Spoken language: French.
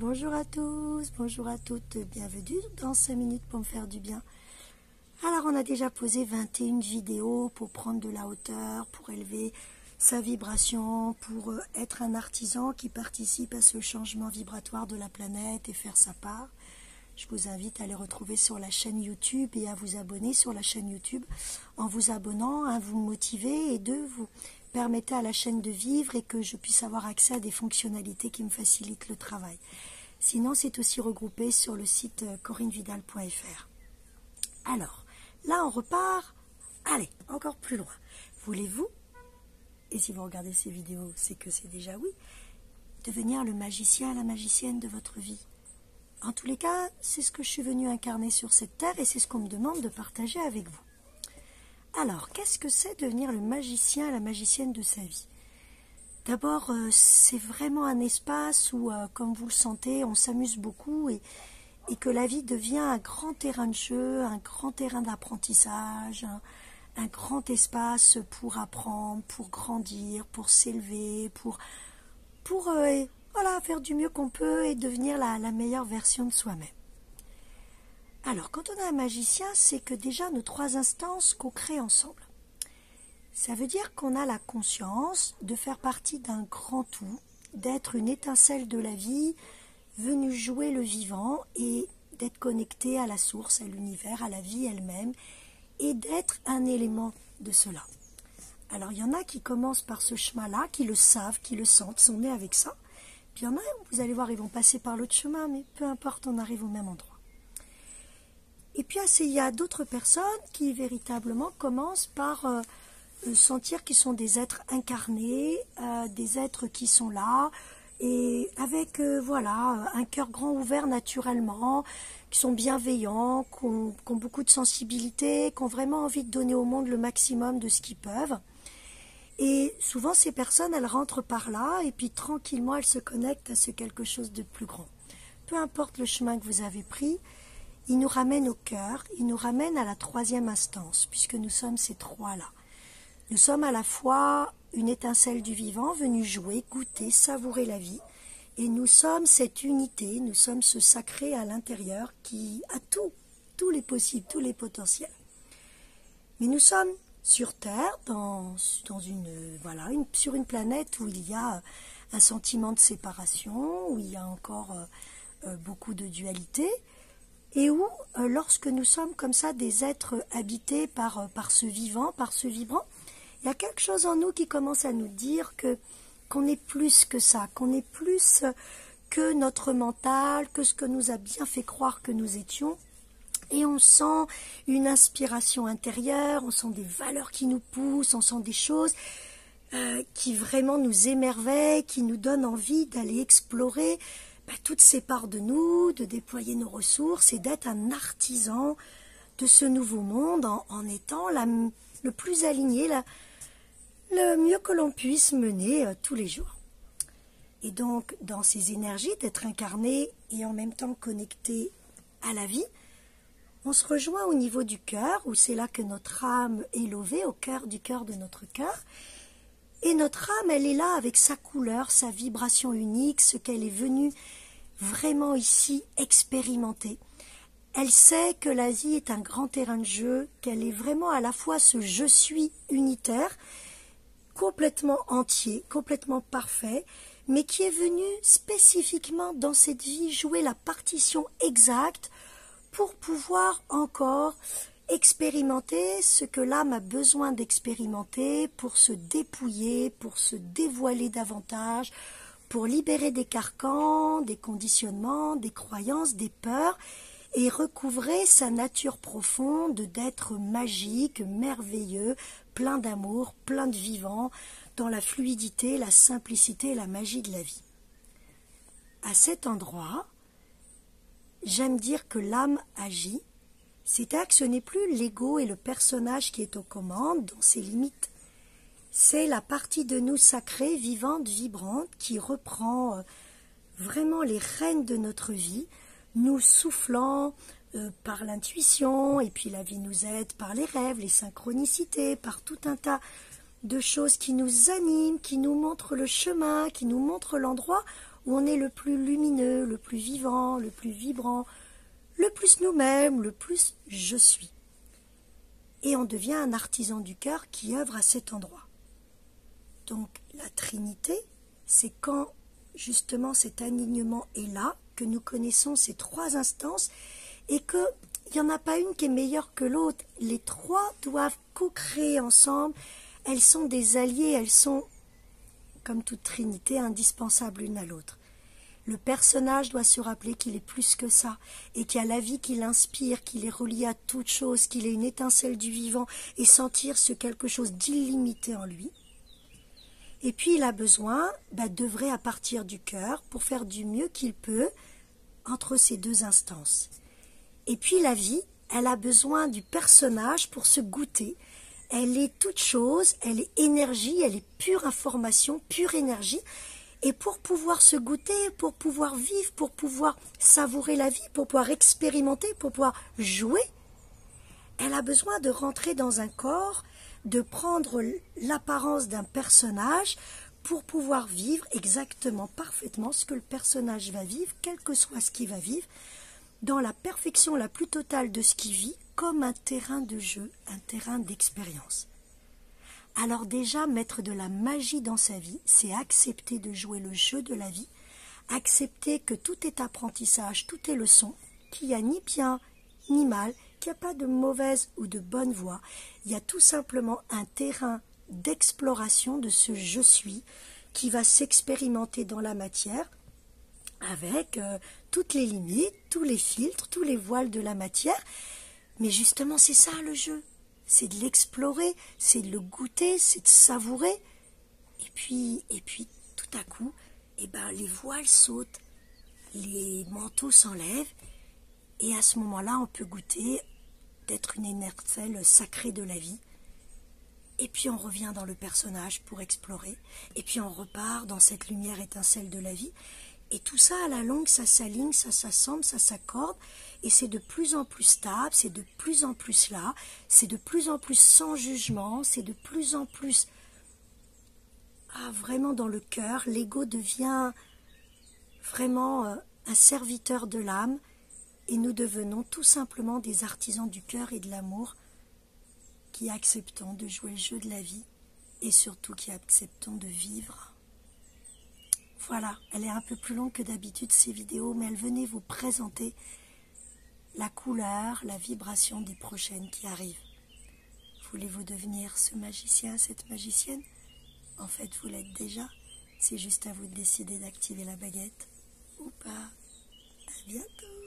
Bonjour à tous, bonjour à toutes, bienvenue dans 5 minutes pour me faire du bien. Alors on a déjà posé 21 vidéos pour prendre de la hauteur, pour élever sa vibration, pour être un artisan qui participe à ce changement vibratoire de la planète et faire sa part. Je vous invite à les retrouver sur la chaîne YouTube et à vous abonner sur la chaîne YouTube. En vous abonnant, vous me motivez et vous permettez à la chaîne de vivre et que je puisse avoir accès à des fonctionnalités qui me facilitent le travail. Sinon, c'est aussi regroupé sur le site corinnevidal.fr. Alors, là on repart. Allez, encore plus loin. Voulez-vous, et si vous regardez ces vidéos, c'est que c'est déjà oui, devenir le magicien, la magicienne de votre vie? En tous les cas, c'est ce que je suis venue incarner sur cette terre et c'est ce qu'on me demande de partager avec vous. Alors, qu'est-ce que c'est devenir le magicien, la magicienne de sa vie? D'abord, c'est vraiment un espace où, comme vous le sentez, on s'amuse beaucoup et que la vie devient un grand terrain de jeu, un grand terrain d'apprentissage, un grand espace pour apprendre, pour grandir, pour s'élever, pour voilà, faire du mieux qu'on peut et devenir la meilleure version de soi-même. Alors, quand on est un magicien, c'est que déjà nos 3 instances co-créent ensemble. Ça veut dire qu'on a la conscience de faire partie d'un grand tout, d'être une étincelle de la vie, venue jouer le vivant et d'être connecté à la source, à l'univers, à la vie elle-même, et d'être un élément de cela. Alors, il y en a qui commencent par ce chemin-là, qui le savent, qui le sentent, qui sont nés avec ça. Puis il y en a, vous allez voir, ils vont passer par l'autre chemin, mais peu importe, on arrive au même endroit. Et puis il y a d'autres personnes qui véritablement commencent par sentir qu'ils sont des êtres incarnés, des êtres qui sont là, et avec voilà, un cœur grand ouvert naturellement, qui sont bienveillants, qui ont beaucoup de sensibilité, qui ont vraiment envie de donner au monde le maximum de ce qu'ils peuvent. Et souvent ces personnes, elles rentrent par là, et puis tranquillement elles se connectent à ce quelque chose de plus grand. Peu importe le chemin que vous avez pris, il nous ramène au cœur, il nous ramène à la 3e instance, puisque nous sommes ces 3-là. Nous sommes à la fois une étincelle du vivant, venue jouer, goûter, savourer la vie, et nous sommes cette unité, nous sommes ce sacré à l'intérieur qui a tous les possibles, tous les potentiels. Mais nous sommes sur Terre, sur une planète où il y a un sentiment de séparation, où il y a encore beaucoup de dualité, et où, lorsque nous sommes comme ça des êtres habités par ce vivant, par ce vibrant, il y a quelque chose en nous qui commence à nous dire qu'on est plus que ça, qu'on est plus que notre mental, que ce que nous a bien fait croire que nous étions. Et on sent une inspiration intérieure, on sent des valeurs qui nous poussent, on sent des choses qui vraiment nous émerveillent, qui nous donnent envie d'aller explorer toutes ces parts de nous, de déployer nos ressources et d'être un artisan de ce nouveau monde en étant le plus aligné, le mieux que l'on puisse mener tous les jours. Et donc, dans ces énergies d'être incarné et en même temps connecté à la vie, on se rejoint au niveau du cœur, où c'est là que notre âme est levée, au cœur du cœur de notre cœur. Et notre âme, elle est là avec sa couleur, sa vibration unique, ce qu'elle est venue vraiment ici expérimenter. Elle sait que la vie est un grand terrain de jeu, qu'elle est vraiment à la fois ce « je suis » unitaire, complètement entier, complètement parfait, mais qui est venu spécifiquement dans cette vie jouer la partition exacte pour pouvoir encore expérimenter ce que l'âme a besoin d'expérimenter pour se dépouiller, pour se dévoiler davantage, pour libérer des carcans, des conditionnements, des croyances, des peurs et recouvrer sa nature profonde d'être magique, merveilleux, plein d'amour, plein de vivant, dans la fluidité, la simplicité et la magie de la vie. À cet endroit, j'aime dire que l'âme agit, c'est-à-dire que ce n'est plus l'ego et le personnage qui est aux commandes dans ses limites. C'est la partie de nous sacrée, vivante, vibrante, qui reprend vraiment les rênes de notre vie, nous soufflant par l'intuition, et puis la vie nous aide par les rêves, les synchronicités, par tout un tas de choses qui nous animent, qui nous montrent le chemin, qui nous montrent l'endroit où on est le plus lumineux, le plus vivant, le plus vibrant, le plus nous-mêmes, le plus je suis. Et on devient un artisan du cœur qui œuvre à cet endroit. Donc la Trinité, c'est quand justement cet alignement est là, que nous connaissons ces trois instances et qu'il n'y en a pas une qui est meilleure que l'autre. Les trois doivent co-créer ensemble. Elles sont des alliées, elles sont, comme toute Trinité, indispensables l'une à l'autre. Le personnage doit se rappeler qu'il est plus que ça, et qu'il y a la vie qui l'inspire, qu'il est relié à toute chose, qu'il est une étincelle du vivant, et sentir ce quelque chose d'illimité en lui. Et puis il a besoin d'œuvrer à partir du cœur pour faire du mieux qu'il peut entre ces deux instances. Et puis la vie, elle a besoin du personnage pour se goûter. Elle est toute chose, elle est énergie, elle est pure information, pure énergie. Et pour pouvoir se goûter, pour pouvoir vivre, pour pouvoir savourer la vie, pour pouvoir expérimenter, pour pouvoir jouer, elle a besoin de rentrer dans un corps, de prendre l'apparence d'un personnage pour pouvoir vivre exactement, parfaitement ce que le personnage va vivre, quel que soit ce qu'il va vivre, dans la perfection la plus totale de ce qu'il vit, comme un terrain de jeu, un terrain d'expérience. Alors déjà, mettre de la magie dans sa vie, c'est accepter de jouer le jeu de la vie, accepter que tout est apprentissage, tout est leçon, qu'il n'y a ni bien ni mal, qu'il n'y a pas de mauvaise ou de bonne voie. Il y a tout simplement un terrain d'exploration de ce « je suis » qui va s'expérimenter dans la matière avec toutes les limites, tous les filtres, tous les voiles de la matière. Mais justement, c'est ça le jeu. C'est de l'explorer, c'est de le goûter, c'est de savourer. Et puis tout à coup, les voiles sautent, les manteaux s'enlèvent, et à ce moment-là, on peut goûter d'être une étincelle sacrée de la vie. Et puis on revient dans le personnage pour explorer, et puis on repart dans cette lumière étincelle de la vie. Et tout ça, à la longue, ça s'aligne, ça s'assemble, ça s'accorde, et c'est de plus en plus stable, c'est de plus en plus là, c'est de plus en plus sans jugement, c'est de plus en plus vraiment dans le cœur. L'ego devient vraiment un serviteur de l'âme, et nous devenons tout simplement des artisans du cœur et de l'amour qui acceptons de jouer le jeu de la vie, et surtout qui acceptons de vivre. Voilà, elle est un peu plus longue que d'habitude ces vidéos, mais elle venait vous présenter la couleur, la vibration des prochaines qui arrivent. Voulez-vous devenir ce magicien, cette magicienne? En fait, vous l'êtes déjà. C'est juste à vous de décider d'activer la baguette ou pas. À bientôt.